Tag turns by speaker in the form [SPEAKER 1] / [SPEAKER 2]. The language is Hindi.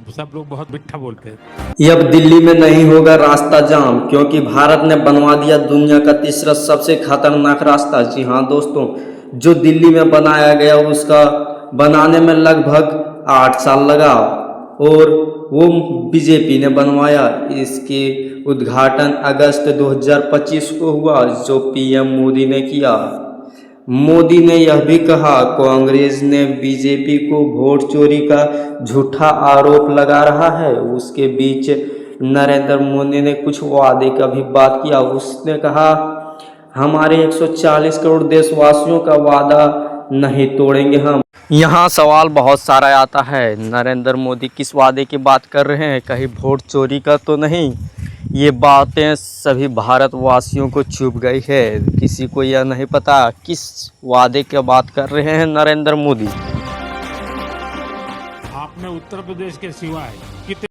[SPEAKER 1] सब लोग बहुत मिठा बोलते हैं।
[SPEAKER 2] ये अब दिल्ली में नहीं होगा रास्ता जाम, क्योंकि भारत ने बनवा दिया दुनिया का तीसरा सबसे खतरनाक रास्ता। जी हाँ दोस्तों, जो दिल्ली में बनाया गया उसका बनाने में लगभग 8 साल लगा और वो बीजेपी ने बनवाया। इसके उद्घाटन अगस्त 2025 को हुआ, जो पीएम मोदी ने किया। मोदी ने यह भी कहा कांग्रेस ने बीजेपी को वोट चोरी का झूठा आरोप लगा रहा है। उसके बीच नरेंद्र मोदी ने कुछ वादे का भी बात किया। उसने कहा हमारे 140 करोड़ देशवासियों का वादा नहीं तोड़ेंगे हम। यहाँ सवाल बहुत सारा आता है, नरेंद्र मोदी किस वादे की बात कर रहे हैं? कहीं वोट चोरी का तो नहीं? ये बातें सभी भारतवासियों को चुभ गई है। किसी को यह नहीं पता किस वादे की बात कर रहे हैं नरेंद्र मोदी।
[SPEAKER 1] आपने उत्तर प्रदेश के सिवाय कितने